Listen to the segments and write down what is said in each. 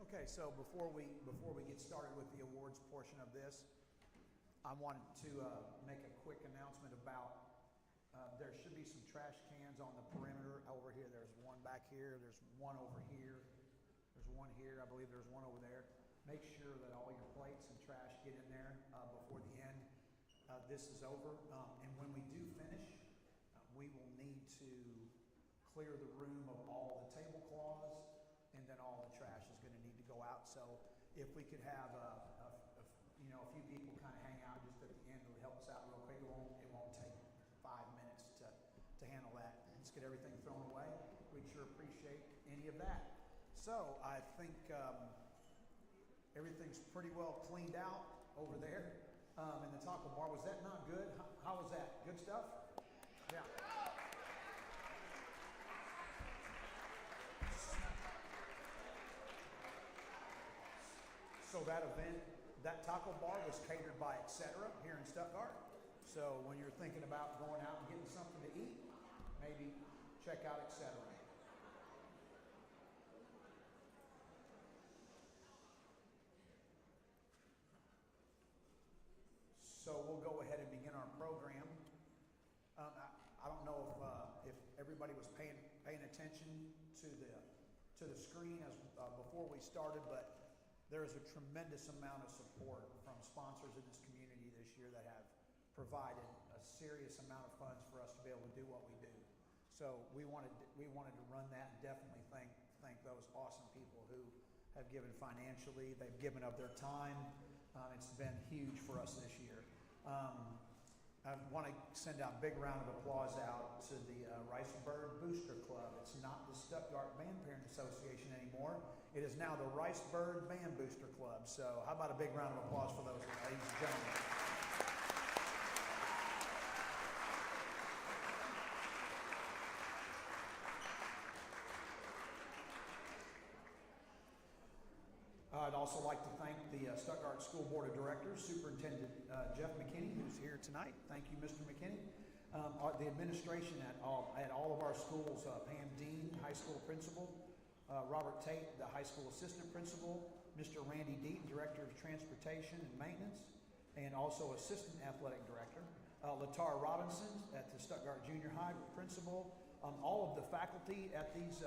Okay, so before we get started with the awards portion of this, I wanted to make a quick announcement about there should be some trash cans on the perimeter over here. There's one back here, there's one over here, there's one here, I believe there's one over there. Make sure that all your plates and trash get in there before the end. This is over, and when we do finish, we will need to clear the room of all the tablecloths, and then all the trash is going to need to go out. So if we could have a few people kind of hang out just at the end, it'll help us out real quick. It won't take 5 minutes to handle that. Let's get everything thrown away. We'd sure appreciate any of that. So I think everything's pretty well cleaned out over there in the taco bar. Was that not good? How was that? Good stuff? Yeah. So that event, that taco bar was catered by Etc. here in Stuttgart. So when you're thinking about going out and getting something to eat, maybe check out Etc. So we'll go ahead and begin our program. I don't know if everybody was paying attention to the screen as before we started, but there is a tremendous amount of support from sponsors in this community this year that have provided a serious amount of funds for us to be able to do what we do. So we wanted to run that and definitely thank those awesome people who have given financially. They've given of their time. It's been huge for us this year. I want to send out a big round of applause out to the Riceburg Booster Club. It's not the Stuttgart Band Parent Association anymore. It is now the Riceburg Band Booster Club. So how about a big round of applause for those ladies and gentlemen. I'd also like to thank the Stuttgart School Board of Directors, Superintendent Jeff McKinney, who's here tonight. Thank you, Mr. McKinney. The administration at all of our schools, Pam Dean, high school principal, Robert Tate, the high school assistant principal, Mr. Randy Deaton, Director of Transportation and Maintenance, and also Assistant Athletic Director, Latara Robinson at the Stuttgart Junior High principal, all of the faculty at these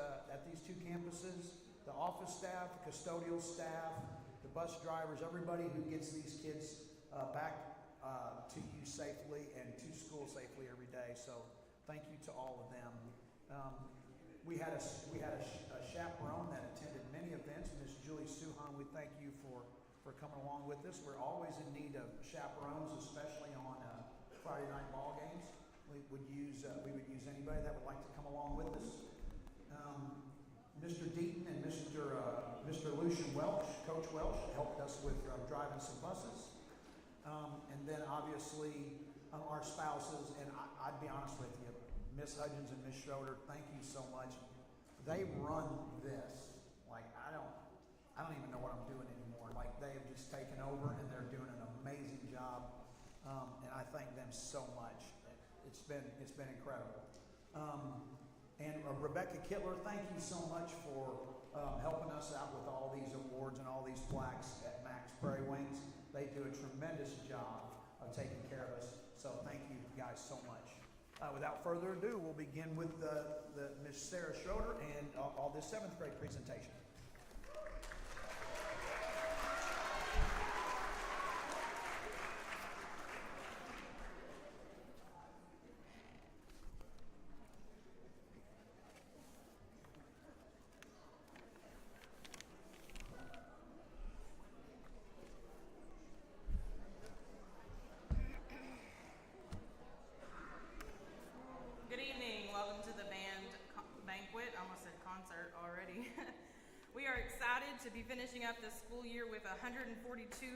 two campuses, the office staff, custodial staff, the bus drivers, everybody who gets these kids back to you safely and to school safely every day. So thank you to all of them. We had a chaperone that attended many events, Miss Julie Suhan. We thank you for coming along with us. We're always in need of chaperones, especially on Friday night ball games. We would use anybody that would like to come along with us. Mr. Deaton and Mr. Lucian Welch, Coach Welch, helped us with driving some buses. And then obviously our spouses, and I'd be honest with you, Miss Hudgens and Miss Schroeder, thank you so much. They run this. Like I don't even know what I'm doing anymore. Like they have just taken over and they're doing an amazing job. And I thank them so much. It's been incredible. And Rebecca Kittler, thank you so much for helping us out with all these awards and all these plaques at Max Prairie Wings. They do a tremendous job of taking care of us. So thank you guys so much. Without further ado, we'll begin with the Miss Sarah Schroeder and all this 7th grade presentation. Good evening. Welcome to the band banquet. I almost said concert already. We are excited to be finishing up this school year with 142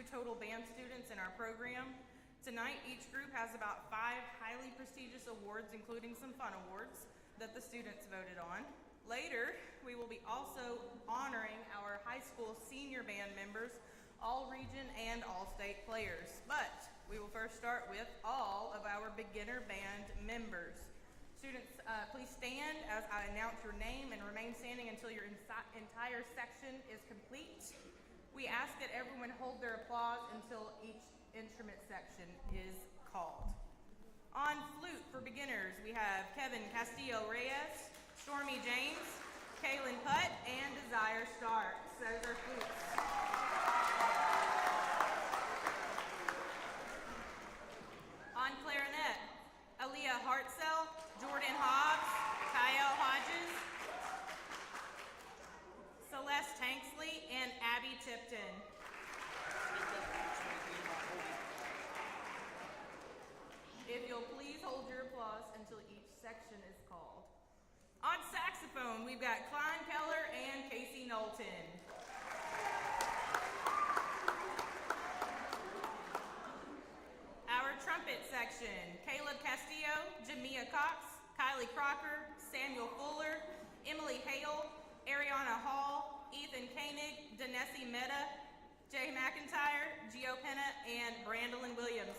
total band students in our program. Tonight, each group has about 5 highly prestigious awards, including some fun awards that the students voted on. Later, we will be also honoring our high school senior band members, all region and all state players. But we will first start with all of our beginner band members. Students, please stand as I announce your name and remain standing until your entire section is complete. We ask that everyone hold their applause until each instrument section is called. On flute for beginners, we have Kevin Castillo-Reyes, Stormy James, Kaylin Putt, and Desire Starks. Those are flutes. On clarinet, Aaliyah Hartzell, Jordan Hobbs, Kyle Hodges, Celeste Tanksley, and Abby Tipton. If you'll please hold your applause until each section is called. On saxophone, we've got Klein Keller and Casey Knowlton. Our trumpet section, Caleb Castillo, Jamia Cox, Kylie Crocker, Samuel Fuller, Emily Hale, Ariana Hall, Ethan Koenig, Danessi Mehta, Jay McIntyre, Gio Penna, and Brandolyn Williams.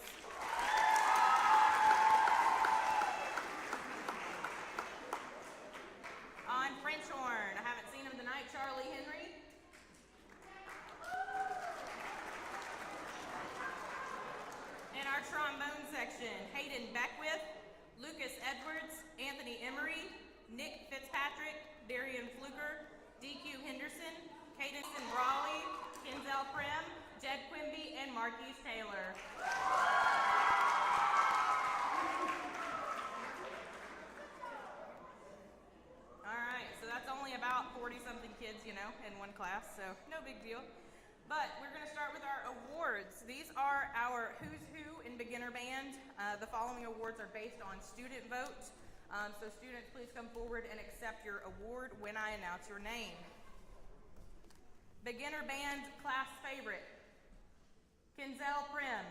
On French horn, I haven't seen him tonight, Charlie Henry. In our trombone section, Hayden Beckwith, Lucas Edwards, Anthony Emery, Nick Fitzpatrick, Darian Fluker, DQ Henderson, Cadenson Brawley, Kenzel Prim, Jed Quimby, and Marquise Taylor. All right, so that's only about 40-something kids, in one class, so no big deal. But we're going to start with our awards. These are our who's who in beginner band. The following awards are based on student vote. So students, please come forward and accept your award when I announce your name. Beginner band class favorite, Kenzel Prim.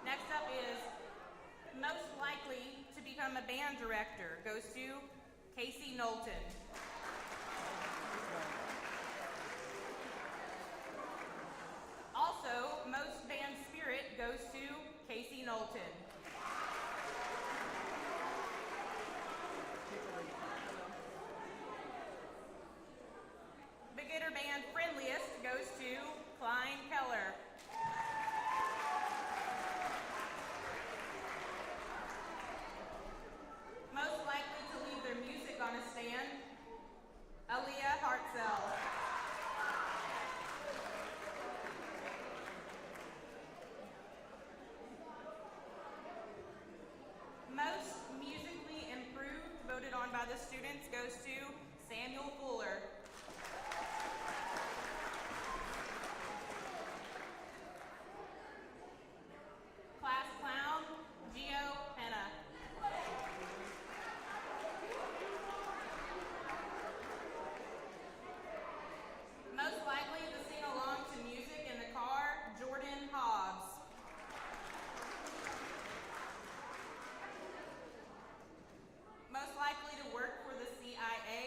Next up is most likely to become a band director, goes to Casey Knowlton. Also, most band spirit goes to Casey Knowlton. Beginner band friendliest goes to Klein Keller. Most likely to leave their music on a stand, Aaliyah Hartzell. Most musically improved, voted on by the students, goes to Samuel Fuller. Class clown, Gio Penna. Most likely to sing along to music in the car, Jordan Hobbs. Most likely to work for the CIA,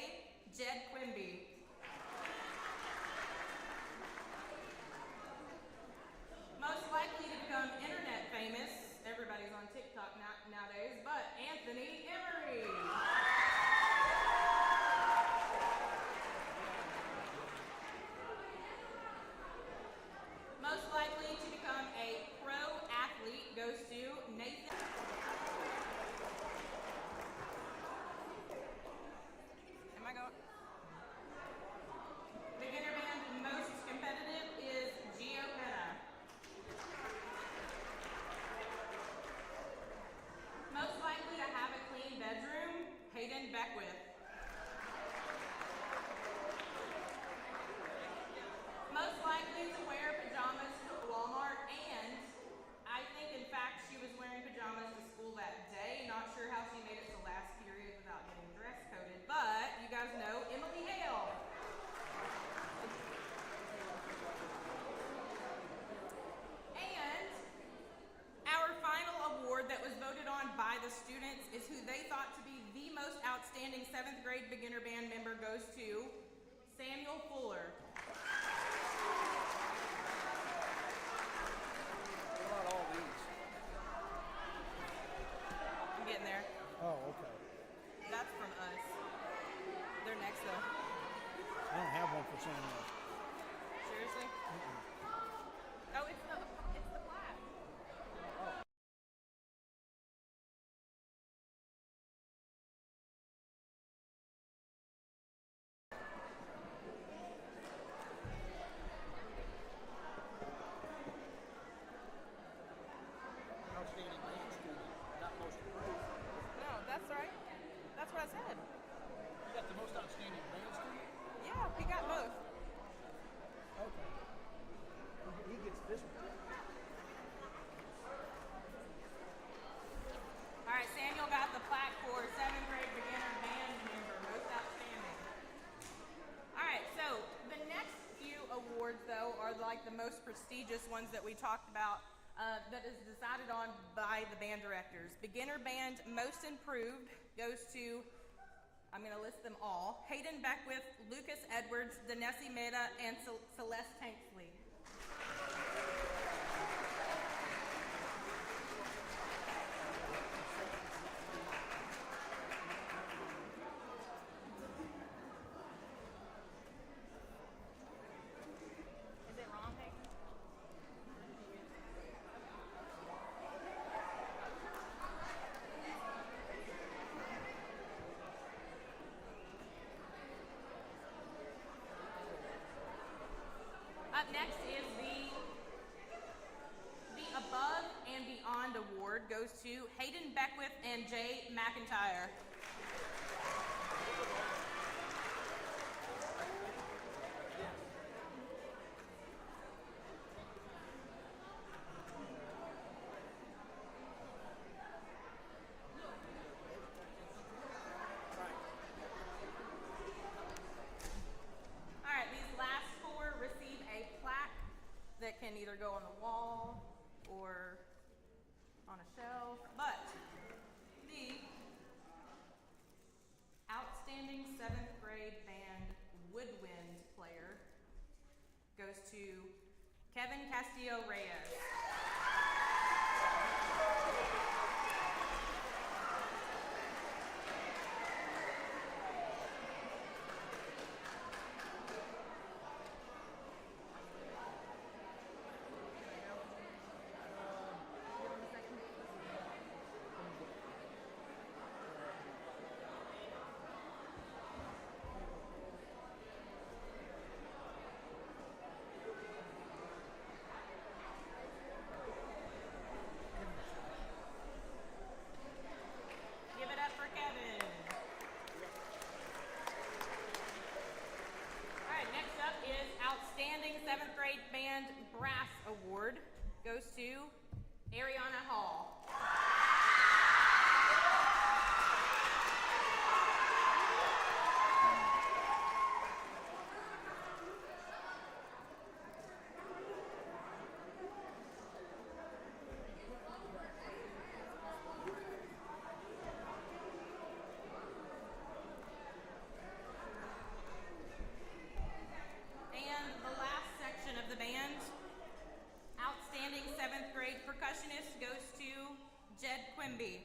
Daniel Fuller. What about all these? I'm getting there. Oh, okay. That's from us. They're next though. I don't have one for Samuel. Seriously? Oh, it's the plaque. Outstanding band student, not most improved. No, that's right. That's what I said. You got the most outstanding band student? Yeah, we got both. Okay. He gets this one. All right, Samuel got the plaque for 7th grade beginner band member, most outstanding. All right, so the next few awards, though, are like the most prestigious ones that we talked about that is decided on by the band directors. Beginner band most improved goes to, I'm going to list them all, Hayden Beckwith, Lucas Edwards, Danesi Mehta, and Celeste Tanksley. Is it wrong, Hayden? Up next is the Above and Beyond Award goes to Hayden Beckwith and Jay McIntyre. All right, these last four receive a plaque that can either go on the wall or on a shelf, but the outstanding 7th grade band woodwind player goes to Kevin Castillo Reyes. Give it up for Kevin. All right, next up is Outstanding 7th Grade Band Brass Award goes to Ariana Hall. And the last section of the band, Outstanding 7th Grade Percussionist goes to Jed Quimby.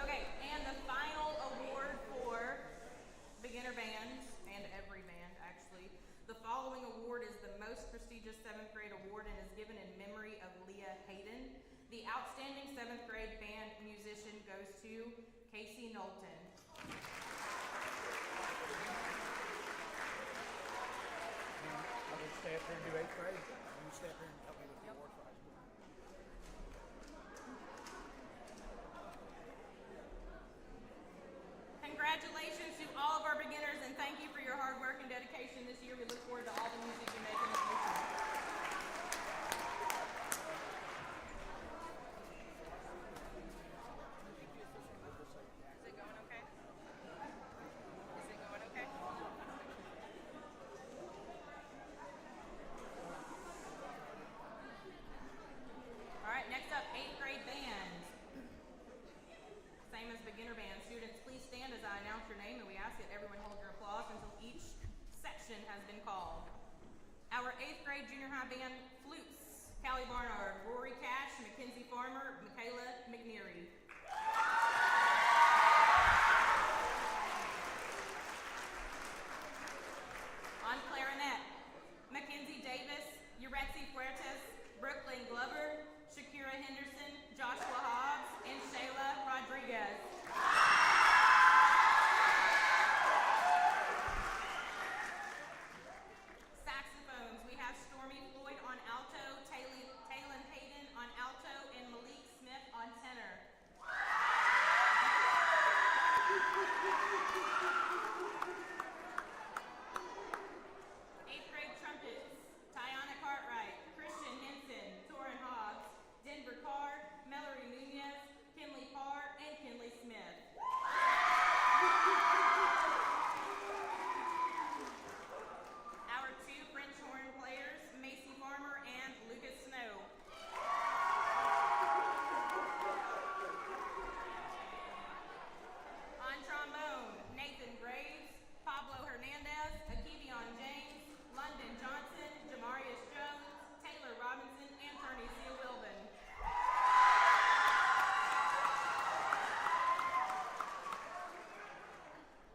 Okay, and the final award for beginner bands, and every band actually. The following award is the most prestigious 7th grade award and is given in memory of Leah Hayden. The outstanding 7th grade band musician goes to Casey Knowlton. I would stay up here and do 8th grade. You stay up here and help me with the award prize. Congratulations to all of our beginners, and thank you for your hard work and dedication this year. We look forward to all the music you make in the future. Is it going okay? everyone hold your applause until each section has been called. Our 8th grade junior high band flutes, Callie Barnard, Rory Cash, Mackenzie Farmer, Michaela McNeary. On clarinet, Mackenzie Davis, Yuretsi Fuertes, Brooklyn Glover, Shakira Henderson, Joshua Hobbs, and Shayla Rodriguez. Saxophones, we have Stormy Floyd on alto, Taylon Hayden on alto, and Malik Smith on tenor. Eighth grade trumpets, Tiana Cartwright, Christian Henson, Torin Hobbs, Denver Carr, Mallory Nunez, Kinley Parr, and Kinley Smith. Our 2 French horn players, Macy Farmer and Lucas Snow. On trombone, Nathan Graves, Pablo Hernandez, Akivion James, London Johnson, Jamarius Jones, Taylor Robinson, and Ternesia Wilbin.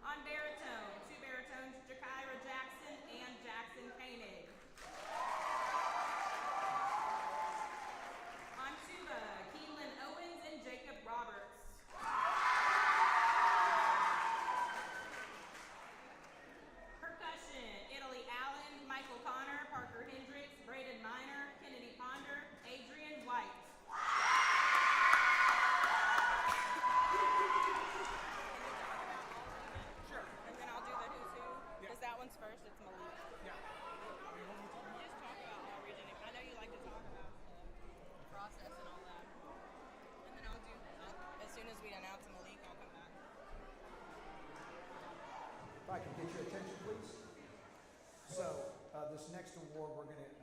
On baritone, 2 baritones, Jakira Jackson and Jackson Koenig. On tuba, Keelan Owens and Jacob Roberts. Percussion, Italy Allen, Michael Connor, Parker Hendricks, Braden Miner, Kennedy Ponder, Adrian White. Sure. And then I'll do the who's who. Yeah. Because that one's first, it's Malik. Yeah. I mean, what are we talking about? Just talk about all region. I know you like to talk about the process and all that. And then as soon as we announce Malik, I'll come back. If I can get your attention, please. So, this next award we're going to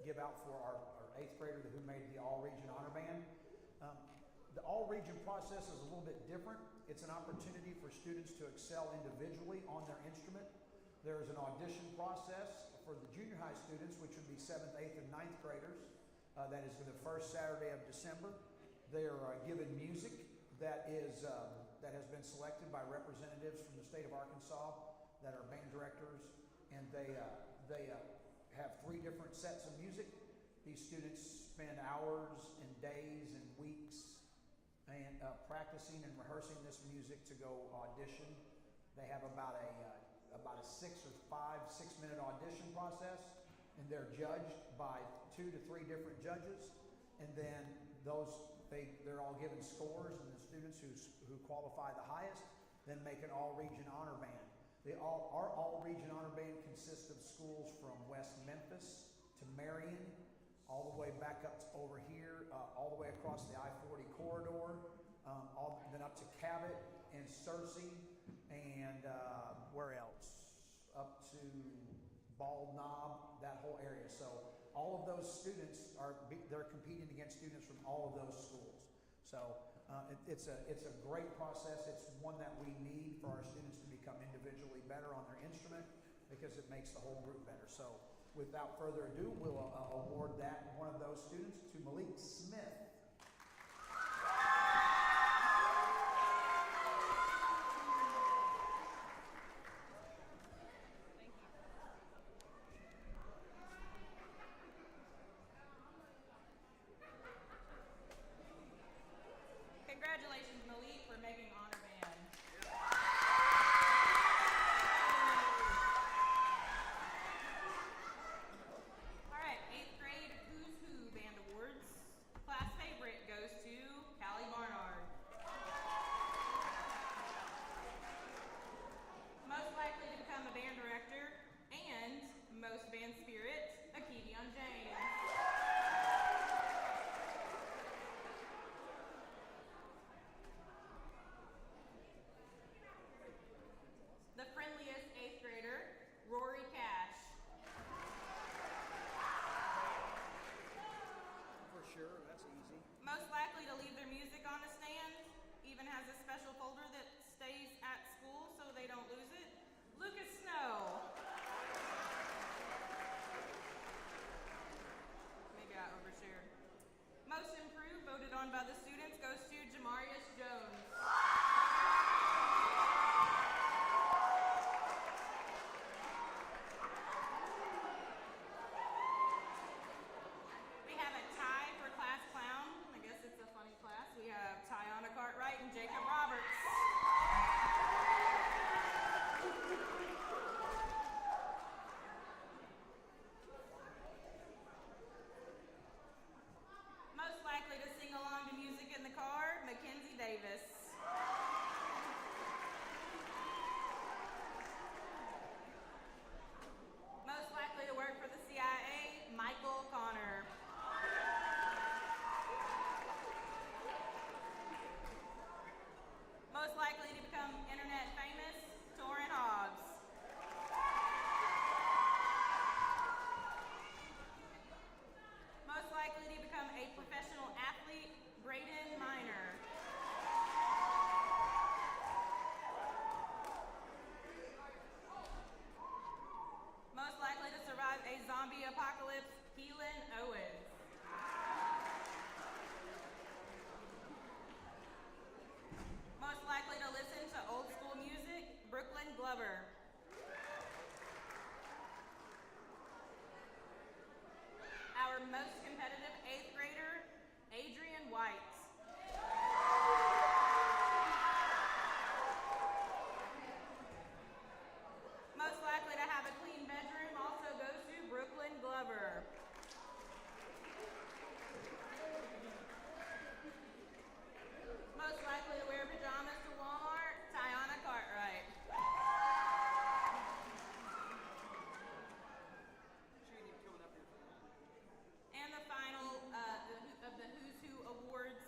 give out for our 8th grader who made the All-Region Honor Band. The All-Region process is a little bit different. It's an opportunity for students to excel individually on their instrument. There is an audition process for the junior high students, which would be 7th, 8th, and 9th graders. That is the first Saturday of December. They are given music that has been selected by representatives from the state of Arkansas that are band directors, and they have 3 different sets of music. These students spend hours and days and weeks and practicing and rehearsing this music to go audition. They have about a 6 minute audition process, and they're judged by 2 to 3 different judges, and then they're all given scores, and the students who qualify the highest then make an all-region honor band. Our all-region honor band consists of schools from West Memphis to Marion, all the way back up to over here, all the way across the I-40 corridor, then up to Cabot and Searcy, and where else? Up to Bald Knob, that whole area. So all of those students they're competing against students from all of those schools. So it's a great process. It's one that we need for our students to become individually better on their instrument, because it makes the whole group better. So without further ado, we'll award one of those students to Malik Smith. Congratulations, Malik, for making honor band. All right, 8th grade Who's Who Band Awards. Class on by the students goes to Jamarius Jones. We have a tie for class clown. I guess it's a funny class. We have Tiana Cartwright and Jacob Roberts. Most likely to sing along to music in the car, Mackenzie Davis. Most likely to work for the CIA, Michael Connor. Most likely to become internet famous, Torin Hobbs. Most likely to become a professional athlete, Braden Miner. Most likely to survive a zombie apocalypse, Keelan Owens. Most likely to listen to old school music, Brooklyn Glover. Our most competitive 8th grader, Adrian White. Most likely to have a clean bedroom also goes to Brooklyn Glover. Most likely to wear pajamas to Walmart, Tiana Cartwright. She ain't even coming up here for that. And the final of the Who's Who Awards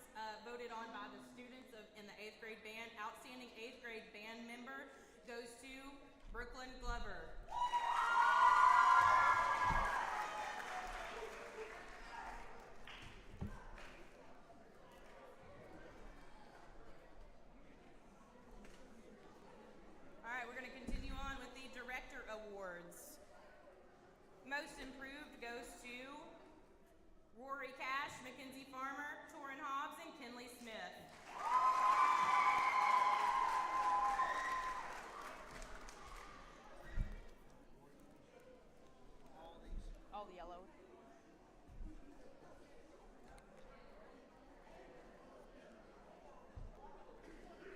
voted on by the students in the 8th grade band. Outstanding 8th grade band member goes to Brooklyn Glover. All right, we're going to continue on with the Director Awards. Most Improved goes to Rory Cash, Mackenzie Farmer, Torin Hobbs, and Kinley Smith. All the yellow.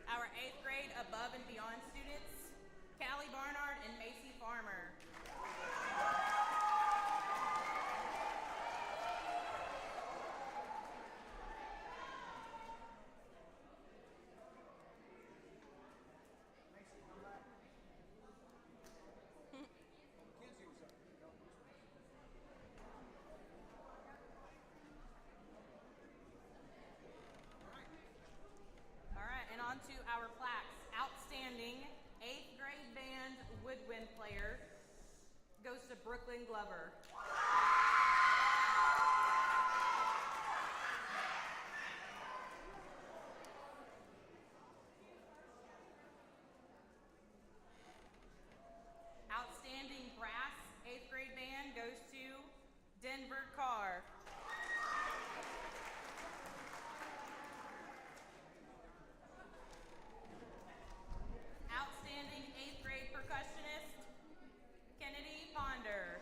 Our 8th grade Above and Beyond students, Callie Barnard and Macy Farmer. Mackenzie was up there. All right, and on to our plaques. Outstanding 8th grade band woodwind player goes to Brooklyn Glover. Outstanding brass 8th grade band goes to Denver Carr. Outstanding 8th grade percussionist, Kennedy Ponder.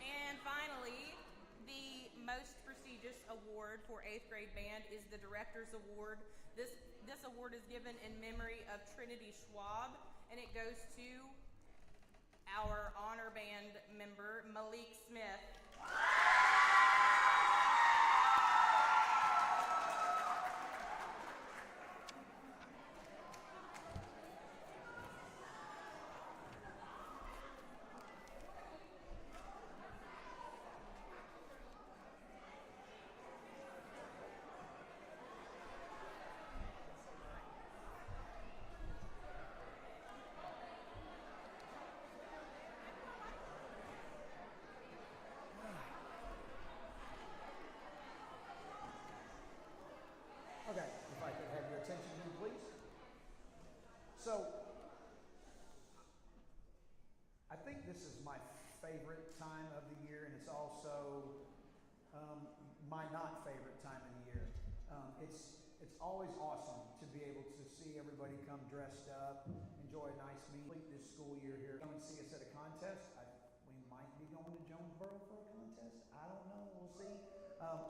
And finally, the most prestigious award for 8th grade band is the Director's Award. This award is given in memory of Trinity Schwab, and it goes to our honor band member, Malik Smith. this is my favorite time of the year, and it's also my not favorite time of the year. It's always awesome to be able to see everybody come dressed up, enjoy a nice meal this school year here. Come and see us at a contest. We might be going to Jonesboro for a contest. I don't know. We'll see.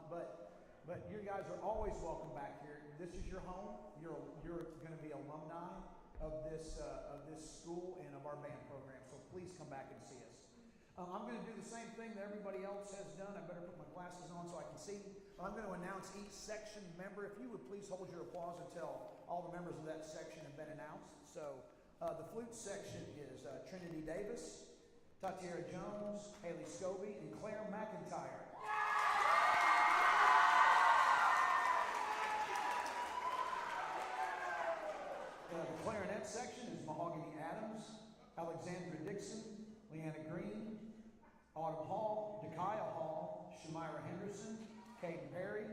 But you guys are always welcome back here. This is your home. You're going to be alumni of this school and of our band program. So please come back and see us. I'm going to do the same thing that everybody else has done. I better put my glasses on so I can see. I'm going to announce each section member. If you would please hold your applause until all the members of that section have been announced. So the flute section is Trinity Davis, Tatiara Jones, Haley Scobie, and Claire McIntyre. The clarinet section is Mahogany Adams, Alexandra Dixon, Leanna Green, Autumn Hall, Dakaya Hall, Shamira Henderson, Caden Perry,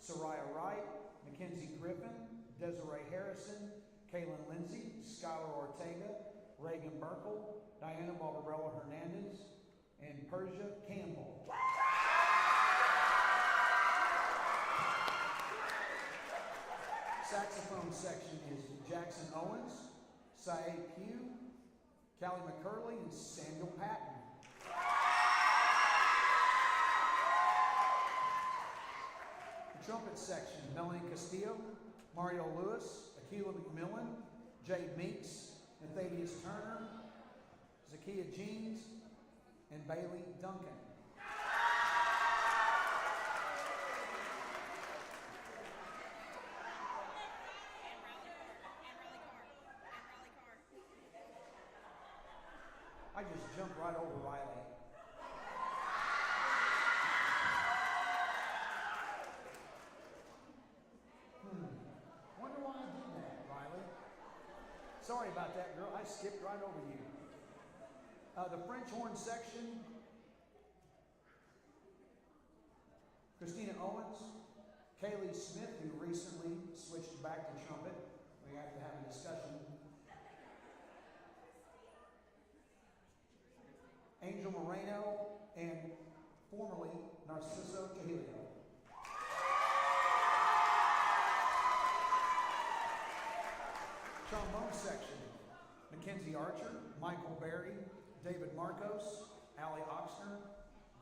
Soraya Wright, Mackenzie Griffin, Desiree Harrison, Kaylin Lindsay, Skylar Ortega, Reagan Merkel, Diana Barbarella Hernandez, and Persia Campbell. Saxophone section is Jackson Owens, Saeed Pugh, Callie McCurley, and Samuel Patton. The trumpet section, Melanie Castillo, Mario Lewis, Akila McMillan, Jade Meeks, Nathanius Turner, Zakiya Jeans, and Bailey Duncan. I just jumped right over Riley. Wonder why I did that, Riley. Sorry about that, girl. I skipped right over you. The French horn section, Christina Owens, Kaylee Smith, who recently switched back to trumpet. We have to have a discussion. Angel Moreno, and formerly Narciso Trujillo. Trombone section, Mackenzie Archer, Michael Berry, David Marcos, Allie Oxner,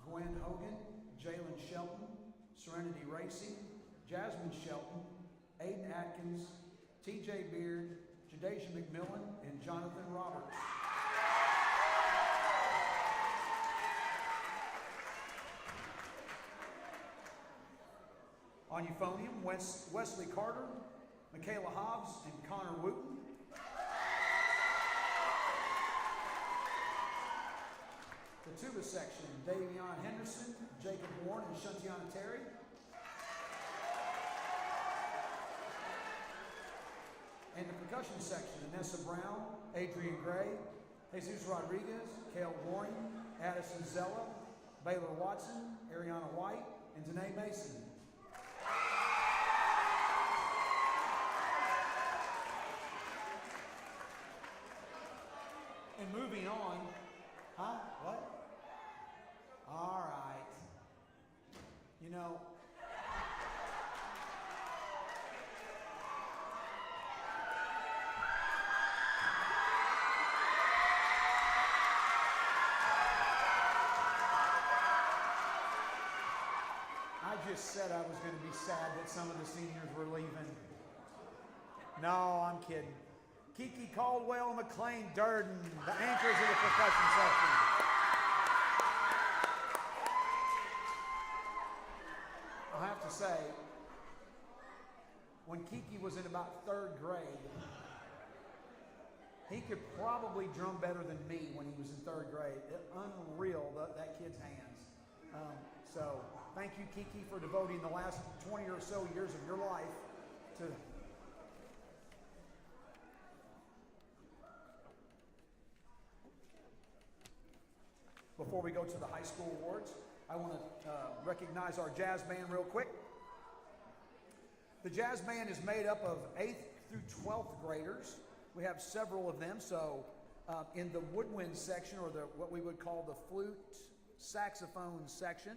Gwen Hogan, Jalen Shelton, Serenity Racing, Jasmine Shelton, Aiden Atkins, TJ Beard, Jadasia McMillan, and Jonathan Roberts. On euphonium, Wesley Carter, Michaela Hobbs, and Connor Wooten. The tuba section, Davion Henderson, Jacob Warren, and Shantiana Terry. And the percussion section, Anessa Brown, Adrian Gray, Jesus Rodriguez, Cale Waring, Addison Zella, Baylor Watson, Ariana White, and Danae Mason. And moving on, what? All right. You know, I just said I was going to be sad that some of the seniors were leaving. No, I'm kidding. Kiki Caldwell, McLean Durden, the anchors of the percussion section. I'll have to say, when Kiki was in about 3rd grade, he could probably drum better than me when he was in 3rd grade. Unreal, that kid's hands. So thank you, Kiki, for devoting the last 20 or so years of your life to Before we go to the high school awards, I want to recognize our jazz band real quick. The jazz band is made up of 8th through 12th graders. We have several of them, so In the woodwind section, or what we would call the flute saxophone section,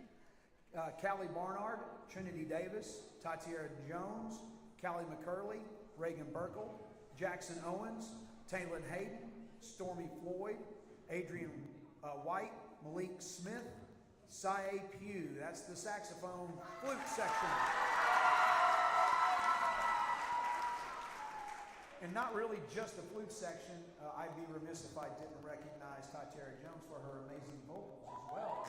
Callie Barnard, Trinity Davis, Tatiara Jones, Callie McCurley, Reagan Burkle, Jackson Owens, Taylor Hayden, Stormy Floyd, Adrian White, Malik Smith, Sae Pugh. That's the saxophone flute section. And not really just the flute section. I'd be remiss if I didn't recognize Tatiara Jones for her amazing vocals as well.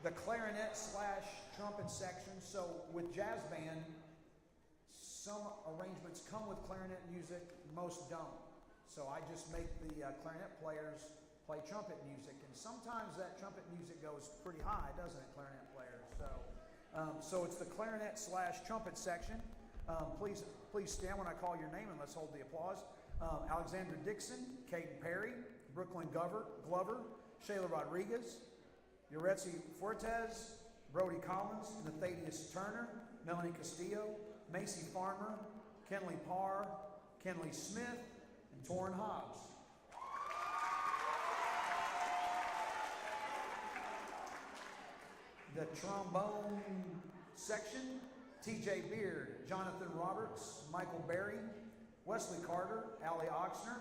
The clarinet / trumpet section. So with jazz band, some arrangements come with clarinet music, most don't. So I just make the clarinet players play trumpet music, and sometimes that trumpet music goes pretty high, doesn't it, clarinet players? So it's the clarinet / trumpet section. Please stand when I call your name, and let's hold the applause. Alexandra Dixon, Caden Perry, Brooklyn Glover, Shayla Rodriguez, Yoretzi Fuertes, Brody Collins, Nathanius Turner, Melanie Castillo, Macy Farmer, Kenley Parr, Kenley Smith, and Torrin Hobbs. The trombone section, TJ Beard, Jonathan Roberts, Michael Berry, Wesley Carter, Allie Oxner,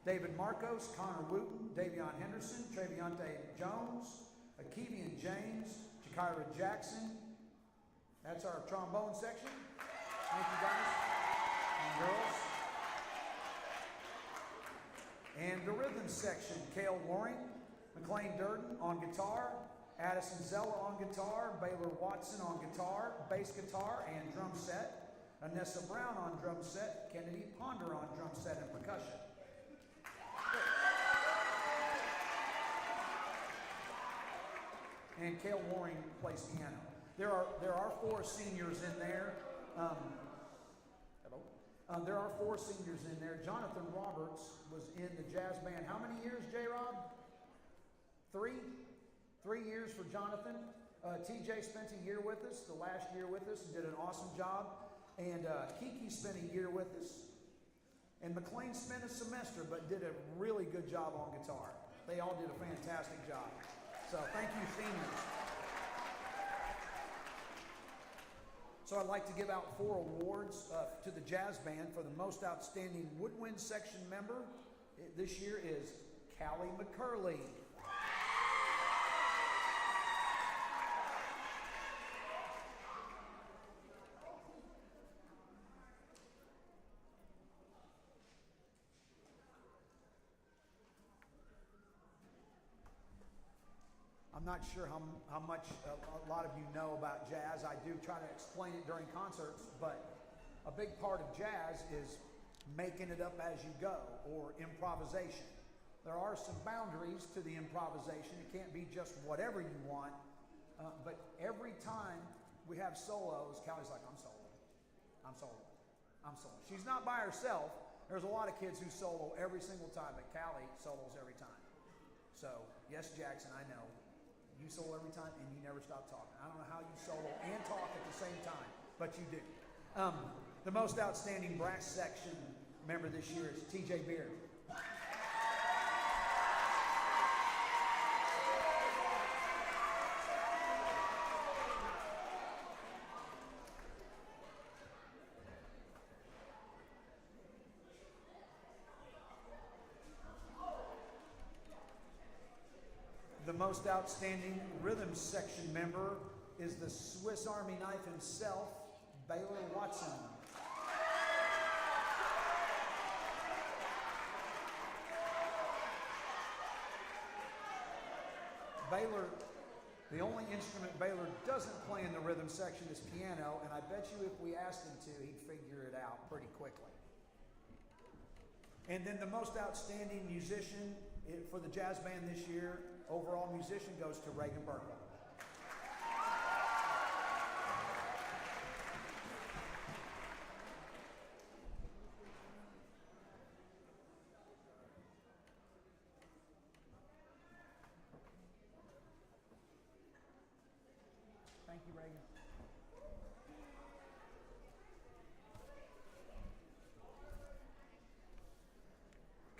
David Marcos, Connor Wooten, Davion Henderson, Traviante Jones, Akevian James, Jakira Jackson. That's our trombone section. Thank you, guys and girls. And the rhythm section, Cale Loring, McLean Durden on guitar, Addison Zeller on guitar, Baylor Watson on guitar, bass guitar, and drum set, Anessa Brown on drum set, Kennedy Ponder on drum set and percussion. And Cale Loring plays piano. There are 4 seniors in there. There are 4 seniors in there. Jonathan Roberts was in the jazz band. How many years, J-Rob? 3? 3 years for Jonathan. TJ spent a year with us, the last year with us, and did an awesome job. And Kiki spent a year with us. And McLean spent a semester, but did a really good job on guitar. They all did a fantastic job. So thank you, seniors. So I'd like to give out 4 awards to the jazz band for the most outstanding woodwind section member. This year is Callie McCurley. I'm not sure how much a lot of you know about jazz. I do try to explain it during concerts, but a big part of jazz is making it up as you go, or improvisation. There are some boundaries to the improvisation. It can't be just whatever you want, but every time we have solos, Callie's like, I'm soloing, I'm soloing, I'm soloing. She's not by herself. There's a lot of kids who solo every single time, but Callie solos every time. So, yes, Jackson, I know. You solo every time, and you never stop talking. I don't know how you solo and talk at the same time, but you do. The most outstanding brass section member this year is TJ Beard. The most outstanding rhythm section member is the Swiss Army knife himself, Baylor Watson. Baylor, the only instrument Baylor doesn't play in the rhythm section is piano, and I bet you if we asked him to, he'd figure it out pretty quickly. And then the most outstanding musician for the jazz band this year, overall musician, goes to Reagan Burkle. Thank you, Reagan.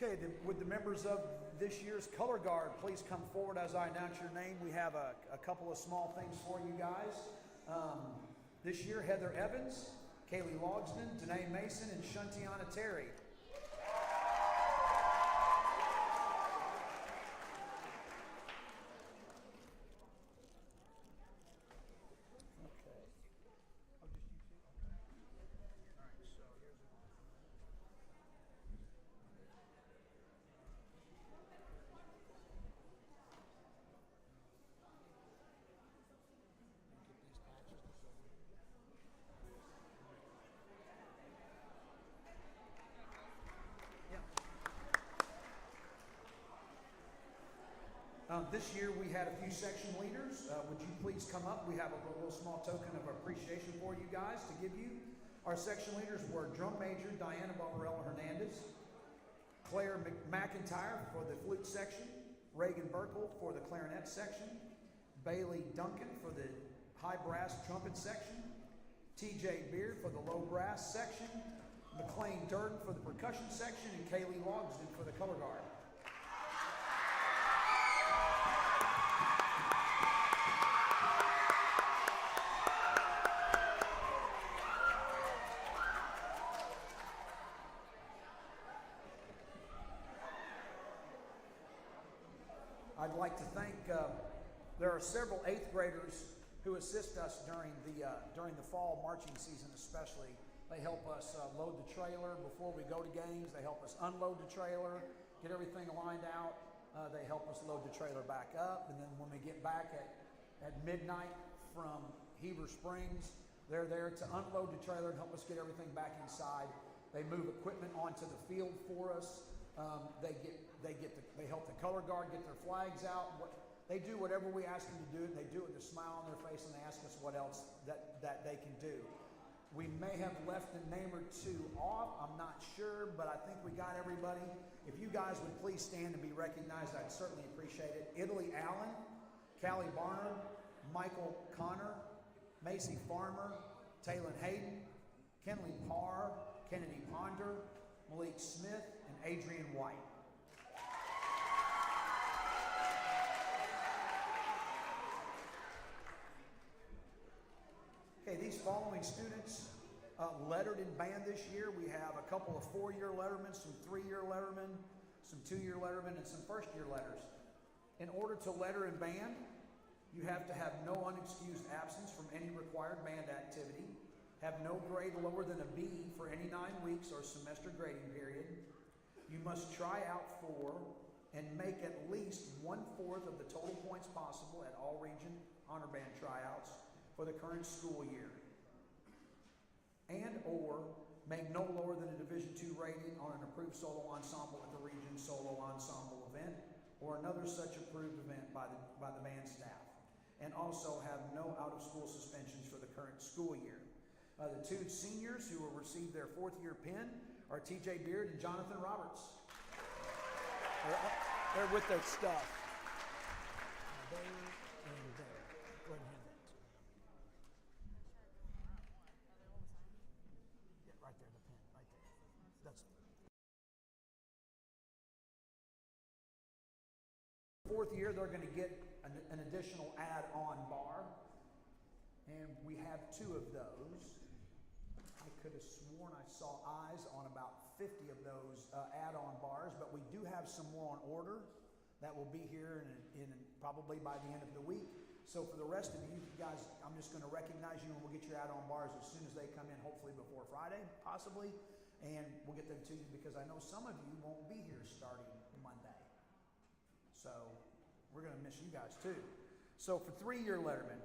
Okay, would the members of this year's color guard please come forward as I announce your name? We have a couple of small things for you guys. This year, Heather Evans, Kaylee Logsden, Danae Mason, and Shuntiana Terry. This year we had a few section leaders. Would you please come up? We have a little small token of appreciation for you guys to give you. Our section leaders were Drum Major Diana Barbarella Hernandez, Claire McIntyre for the flute section, Reagan Burkle for the clarinet section, Bailey Duncan for the high brass trumpet section, TJ Beard for the low brass section, McLean Durden for the percussion section, and Kaylee Logsden for the color guard. I'd like to thank, there are several 8th graders who assist us during the fall marching season especially. They help us load the trailer before we go to games. They help us unload the trailer, get everything lined out. They help us load the trailer back up. And then when we get back at midnight from Heber Springs, they're there to unload the trailer and help us get everything back inside. They move equipment onto the field for us. They help the color guard get their flags out. They do whatever we ask them to do. They do it with a smile on their face, and they ask us what else that they can do. We may have left a name or two off. I'm not sure, but I think we got everybody. If you guys would please stand and be recognized, I'd certainly appreciate it. Italy Allen, Callie Barnard, Michael Connor, Macy Farmer, Taylor Hayden, Kenley Parr, Kennedy Ponder, Malik Smith, and Adrian White. Okay, these following students lettered in band this year. We have a couple of 4-year lettermen, some 3-year lettermen, some 2-year lettermen, and some 1st-year letters. In order to letter in band, you have to have no unexcused absence from any required band activity, have no grade lower than a B for any 9 weeks or semester grading period. You must try out for and make at least 1/4 of the total points possible at all region honor band tryouts for the current school year, and or make no lower than a Division II rating on an approved solo ensemble at the region solo ensemble event or another such approved event by the band staff, and also have no out-of-school suspensions for the current school year. The 2 seniors who will receive their 4th-year pin are TJ Beard and Jonathan Roberts. They're with their stuff. There and there. Go ahead and hand that. Yeah, right there, the pin, right there. That's 4th year, they're going to get an additional add-on bar, and we have 2 of those. I could have sworn I saw eyes on about 50 of those add-on bars, but we do have some more on order that will be here in probably by the end of the week. So for the rest of you guys, I'm just going to recognize you and we'll get your add-on bars as soon as they come in, hopefully before Friday, possibly, and we'll get them to you because I know some of you won't be here starting Monday. So we're going to miss you guys too. So for 3-year lettermen,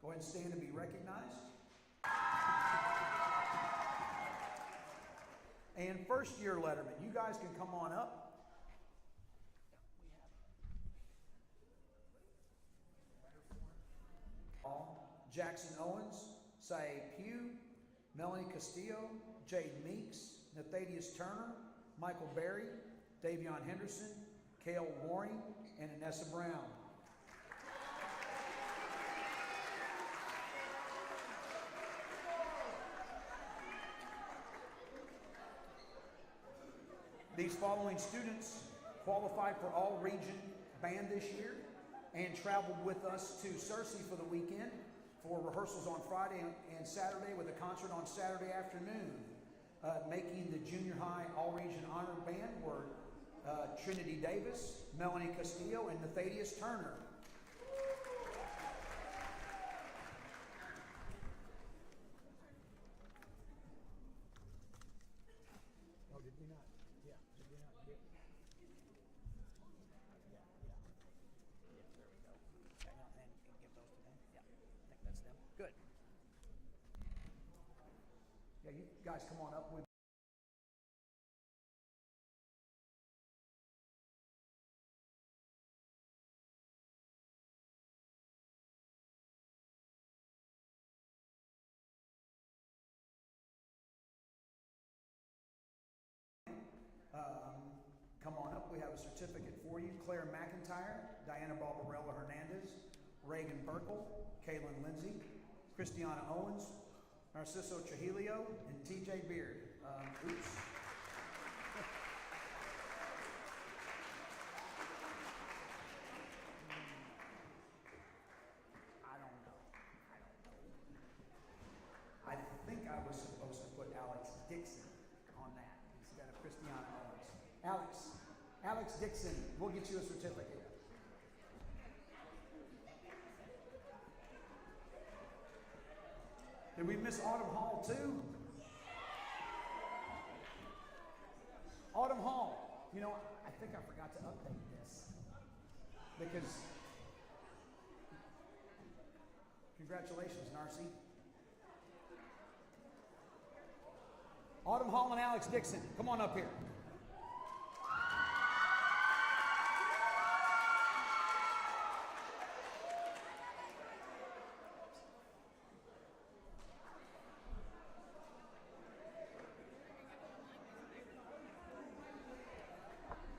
go ahead and stand and be recognized. And 1st-year lettermen, you guys can come on up. Jackson Owens, Sae Pugh, Melanie Castillo, Jade Meeks, Nathanius Turner, Michael Berry, Davion Henderson, Kale Waring, and Anessa Brown. These following students qualified for all region band this year and traveled with us to Searcy for the weekend for rehearsals on Friday and Saturday with a concert on Saturday afternoon. Making the junior high all region honor band were Trinity Davis, Melanie Castillo, and Nathanius Turner. Oh, did we not? Yeah, did we not get? Yeah, there we go. Okay, and give those to them. Yeah, I think that's them. Good. Yeah, you guys come on up with. Come on up. We have a certificate for you. Claire McIntyre, Diana Barbarella Hernandez, Reagan Burkle, Kaylin Lindsay, Christiana Owens, Narciso Trujillo, and TJ Beard. Oops. I don't know. I think I was supposed to put Alex Dixon on that instead of Christiana Owens. Alex Dixon, we'll get you a certificate. Did we miss Autumn Hall too? Autumn Hall. You know, I think I forgot to update this because congratulations, Narcy. Autumn Hall and Alex Dixon, come on up here.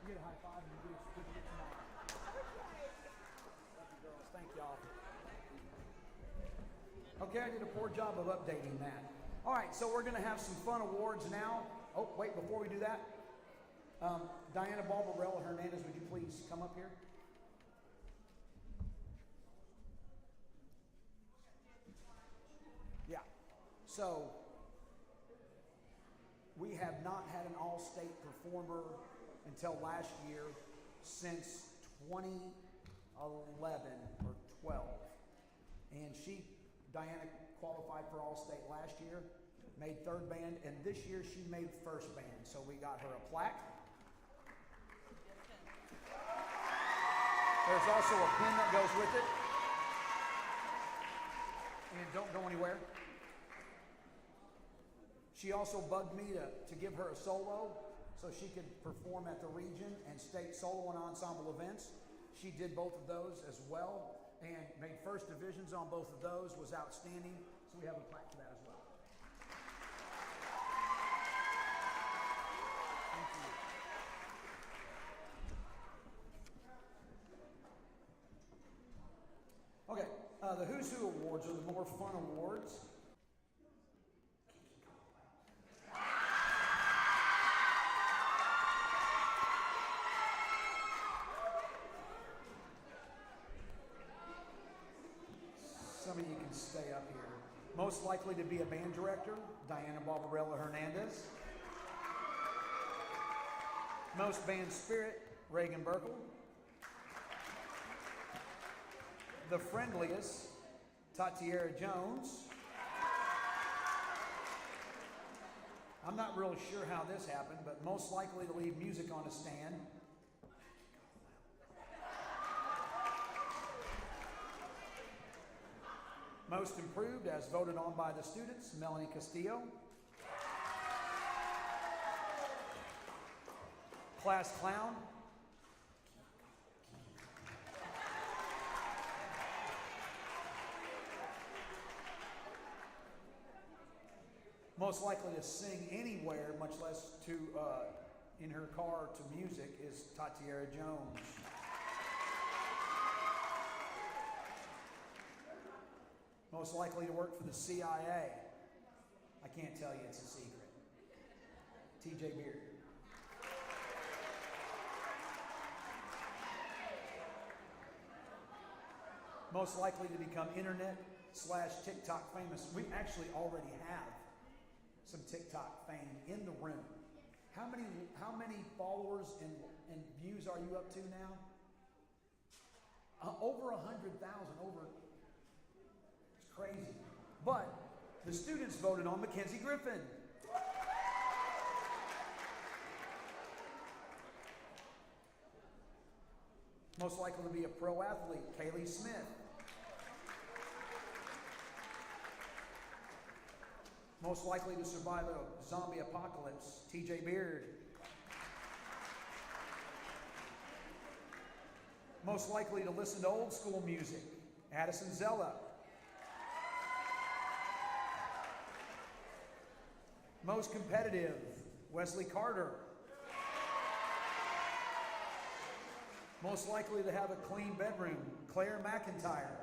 Get a high five and do a certificate tomorrow. Love you girls, thank y'all. Okay, I did a poor job of updating that. All right, so we're going to have some fun awards now. Oh, wait, before we do that, Diana Barbarella Hernandez, would you please come up here? Yeah, so we have not had an all-state performer until last year since 2011 or 12. And Diana qualified for All-State last year, made third band, and this year she made first band. So we got her a plaque. There's also a pin that goes with it. And don't go anywhere. She also bugged me to give her a solo so she could perform at the region and state solo and ensemble events. She did both of those as well and made first divisions on both of those, was outstanding. So we have a plaque for that as well. Thank you. Okay, the Who's Who Awards are the more fun awards. Some of you can stay up here. Most likely to be a band director, Diana Barbarella Hernandez. Most band spirit, Reagan Burkle. The friendliest, Tatiera Jones. I'm not really sure how this happened, but most likely to leave music on a stand, most improved, as voted on by the students, Melanie Castillo. Class clown. Most likely to sing anywhere, much less to in her car to music, is Tatiera Jones. Most likely to work for the CIA. I can't tell you, it's a secret. TJ Beard. Most likely to become internet/TikTok famous. We actually already have some TikTok fame in the room. How many followers and views are you up to now? Over 100,000. It's crazy. But the students voted on Mackenzie Griffin. Most likely to be a pro athlete, Kaylee Smith. Most likely to survive a zombie apocalypse, TJ Beard. Most likely to listen to old school music, Addison Zella. Most competitive, Wesley Carter. Most likely to have a clean bedroom, Claire McIntyre.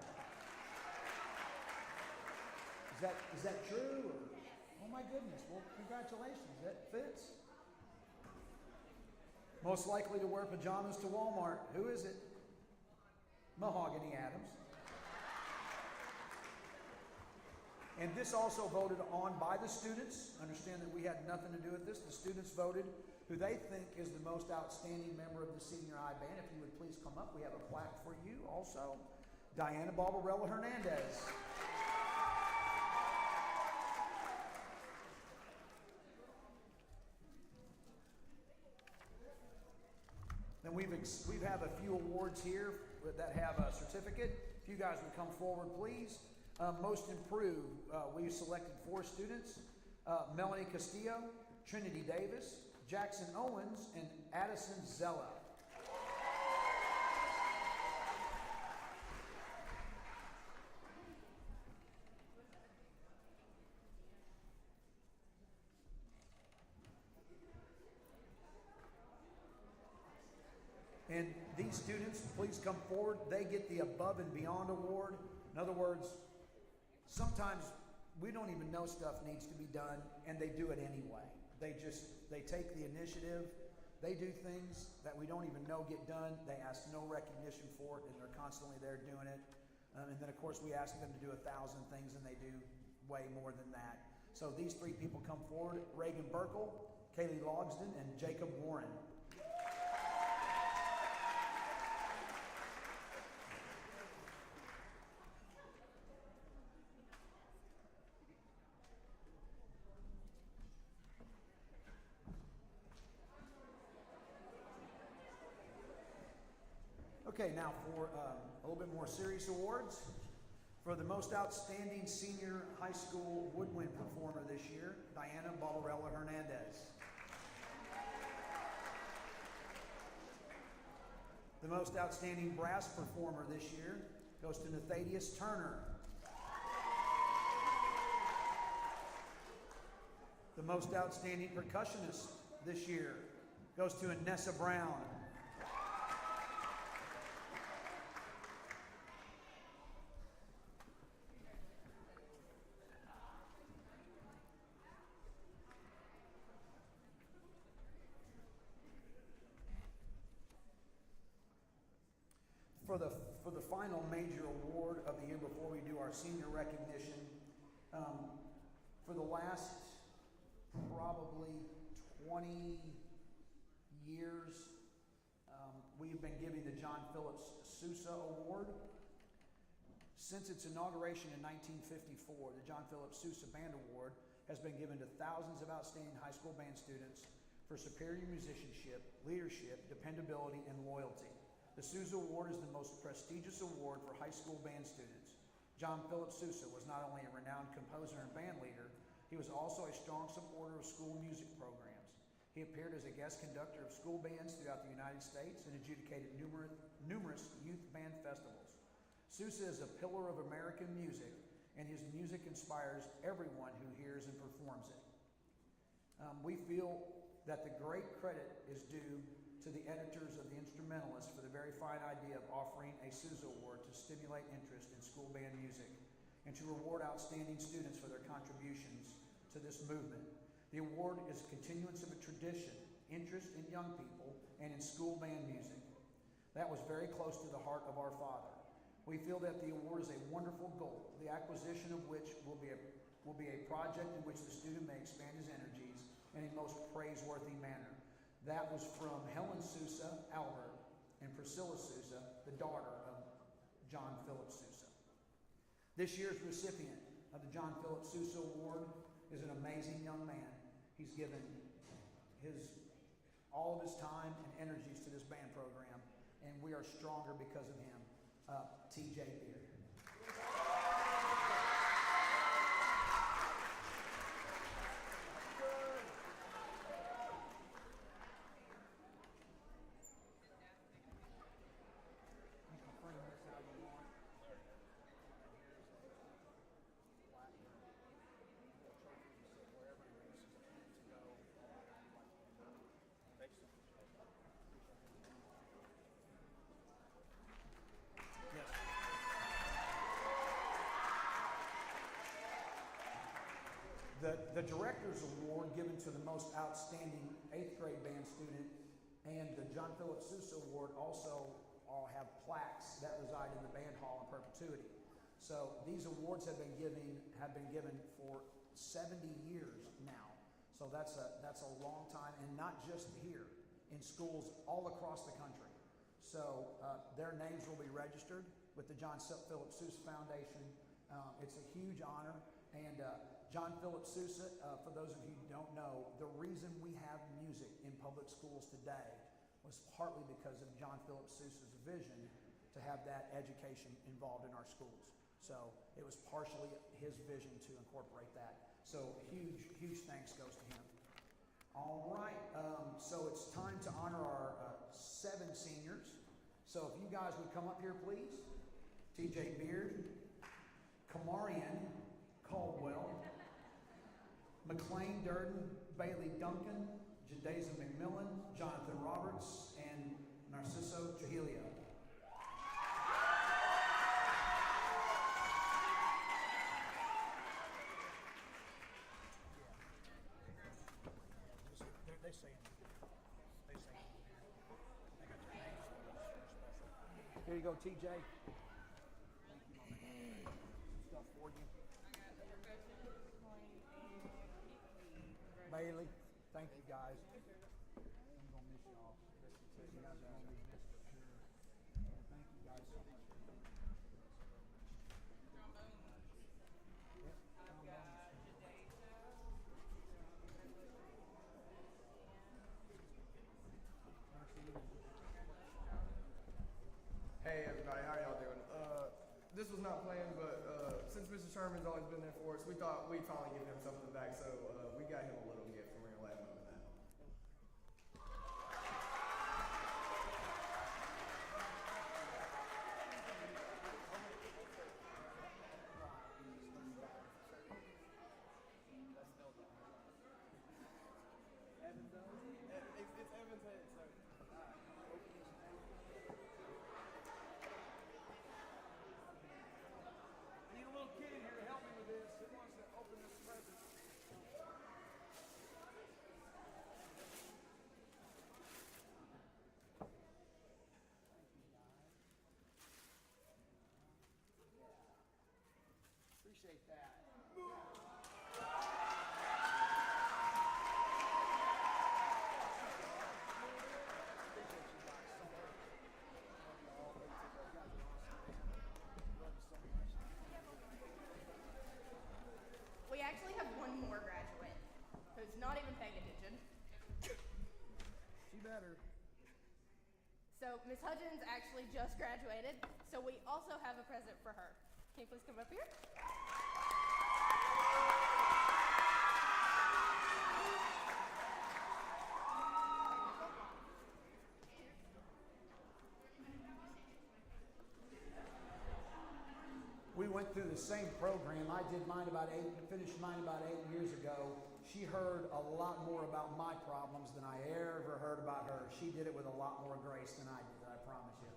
Is that true? Or, oh my goodness, well, congratulations, that fits. Most likely to wear pajamas to Walmart, who is it? Mahogany Adams. And this also voted on by the students. Understand that we had nothing to do with this. The students voted who they think is the most outstanding member of the senior high band. If you would please come up, we have a plaque for you also. Diana Barbarella Hernandez. Then we have a few awards here that have a certificate. If you guys would come forward, please. Most improved, we selected 4 students. Melanie Castillo, Trinity Davis, Jackson Owens, and Addison Zella. And these students, please come forward. They get the Above and Beyond Award. In other words, sometimes we don't even know stuff needs to be done, and they do it anyway. They take the initiative. They do things that we don't even know get done. They ask no recognition for it, and they're constantly there doing it. And then, of course, we ask them to do 1,000 things, and they do way more than that. So these 3 people come forward: Reagan Burkle, Kaylee Logsden, and Jacob Warren. Okay, now for a little bit more serious awards. For the most outstanding senior high school woodwind performer this year, Diana Barbarella Hernandez. The most outstanding brass performer this year goes to Nathanius Turner. The most outstanding percussionist this year goes to Anessa Brown. For the final major award of the year before we do our senior recognition, for the last probably 20 years, we've been giving the John Phillips Sousa Award. Since its inauguration in 1954, the John Phillips Sousa Band Award has been given to thousands of outstanding high school band students for superior musicianship, leadership, dependability, and loyalty. The Sousa Award is the most prestigious award for high school band students. John Phillips Sousa was not only a renowned composer and band leader, he was also a strong supporter of school music programs. He appeared as a guest conductor of school bands throughout the United States and adjudicated numerous youth band festivals. Sousa is a pillar of American music, and his music inspires everyone who hears and performs it. We feel that the great credit is due to the editors of The Instrumentalist for the very fine idea of offering a Sousa Award to stimulate interest in school band music and to reward outstanding students for their contributions to this movement. The award is a continuance of a tradition, interest in young people, and in school band music. That was very close to the heart of our father. We feel that the award is a wonderful goal, the acquisition of which will be a project in which the student may expand his energies in a most praiseworthy manner. That was from Helen Sousa, Albert, and Priscilla Sousa, the daughter of John Philip Sousa. This year's recipient of the John Philip Sousa Award is an amazing young man. He's given all of his time and energies to this band program, and we are stronger because of him. TJ Beard. The Director's Award given to the most outstanding 8th grade band student and the John Philip Sousa Award also all have plaques that reside in the band hall in perpetuity. So these awards have been given for 70 years now. So that's a long time, and not just here, in schools all across the country. So their names will be registered with the John Philip Sousa Foundation. It's a huge honor, and John Philip Sousa, for those of you who don't know, the reason we have music in public schools today was partly because of John Philip Sousa's vision to have that education involved in our schools. So it was partially his vision to incorporate that. So huge thanks goes to him. All right, so it's time to honor our 7 seniors. So if you guys would come up here, please. TJ Beard, Kamarian Caldwell, McLean Durden, Bailey Duncan, Jadaza McMillan, Jonathan Roberts, and Narciso Trujillo. Here you go, TJ. Stuff for you. Bailey, thank you guys. I'm gonna miss y'all. You guys are gonna be missed for sure. Thank you guys so much. Yep, Hey everybody, how y'all doing? This was not planned, but since Mr. Sherman's always been there for us, we thought we'd finally give him something back, so we got him a little gift, and we're gonna let him know that. It's Evan's head, so. I need a little kid in here to help me with this. Who wants to open this present? appreciate that. We actually have one more graduate who's not even paying attention. She better. So Miss Hudgens actually just graduated, so we also have a present for her. Can you please come up here? We went through the same program. I did mine finished mine about 8 years ago. She heard a lot more about my problems than I ever heard about her. She did it with a lot more grace than I did, I promise you.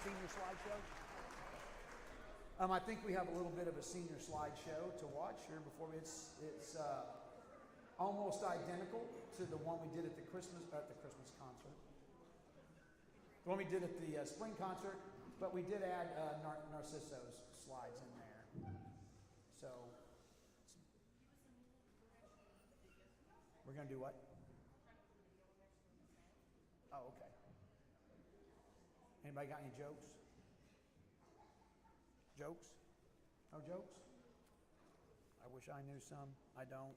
senior slideshow? I think we have a little bit of a senior slideshow to watch here before it's almost identical to the one we did at the Christmas concert. The one we did at the spring concert, but we did add Narcisso's slides in there. So we're gonna do what? Oh, okay. Anybody got any jokes? Jokes? No jokes? I wish I knew some. I don't.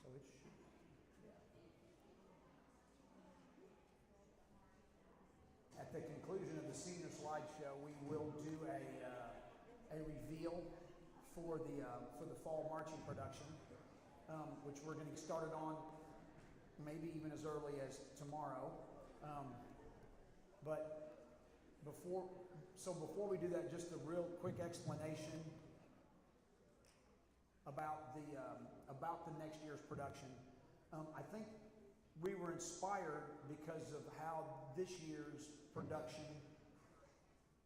So it's, yeah. At the conclusion of the senior slideshow, we will do a reveal for the fall marching production, which we're going to get started on maybe even as early as tomorrow. But before we do that, just a real quick explanation about the next year's production. I think we were inspired because of how this year's production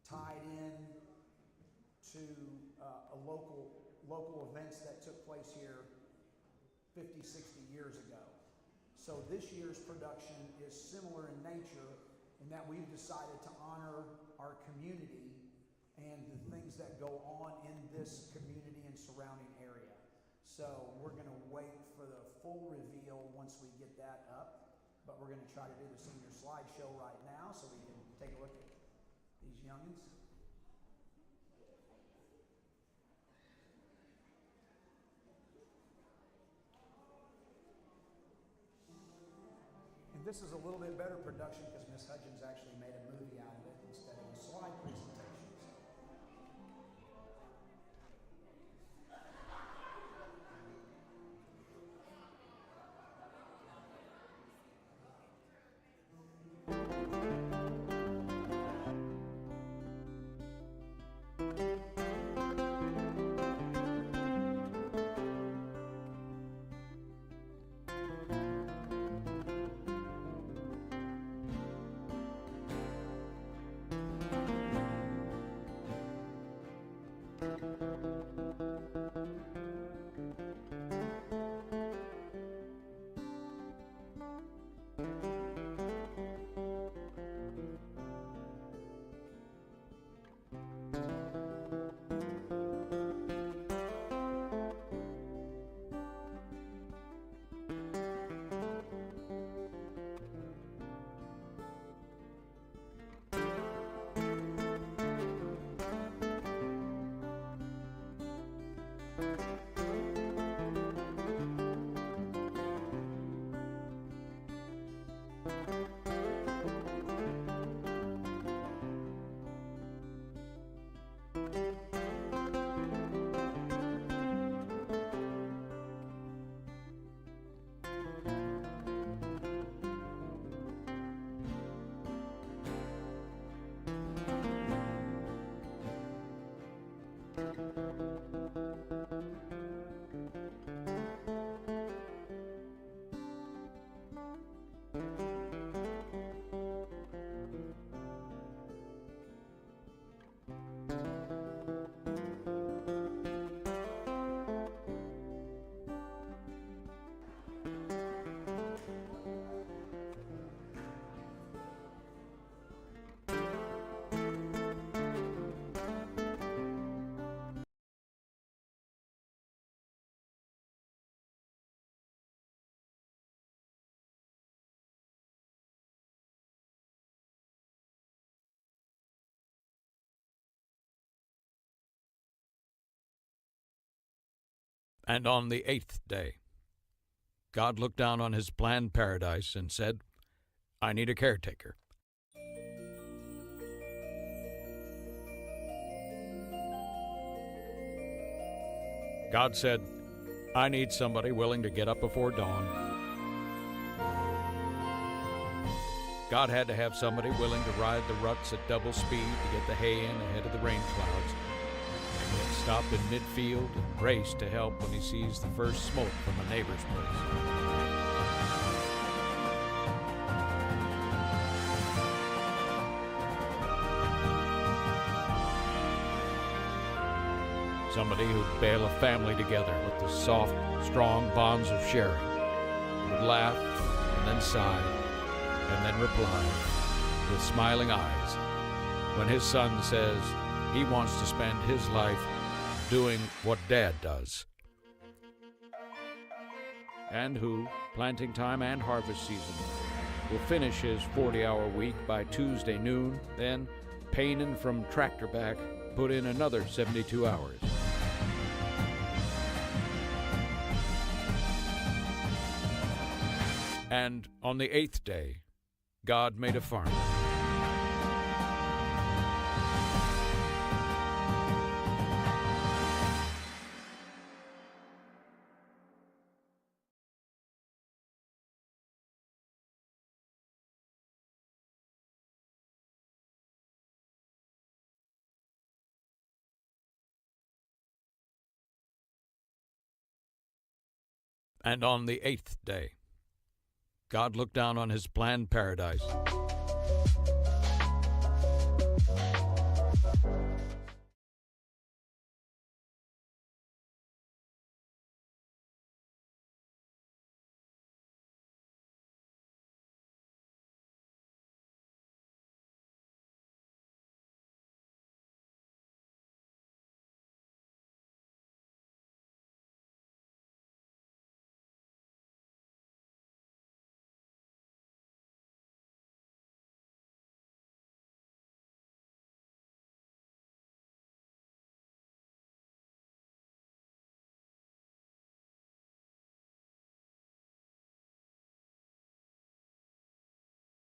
tied in to local events that took place here 50, 60 years ago. So this year's production is similar in nature in that we've decided to honor our community and the things that go on in this community and surrounding area. So we're going to wait for the full reveal once we get that up, but we're going to try to do the senior slideshow right now so we can take a look at these youngins. And this is a little bit better production because Miss Hudgens actually made a movie out of it instead of a slide presentations. And on the 8th day, God looked down on his planned paradise and said, I need a caretaker. God said, I need somebody willing to get up before dawn. God had to have somebody willing to ride the ruts at double speed to get the hay in ahead of the rain clouds. And yet stop in midfield and race to help when he sees the first smoke from a neighbor's place. Somebody who'd bail a family together with the soft, strong bonds of sharing, would laugh and then sigh and then reply with smiling eyes when his son says he wants to spend his life doing what Dad does. And who, planting time and harvest season, will finish his 40-hour week by Tuesday noon, then, painin' from tractor back, put in another 72 hours. And on the 8th day, God made a farmer. And on the 8th day, God looked down on his planned paradise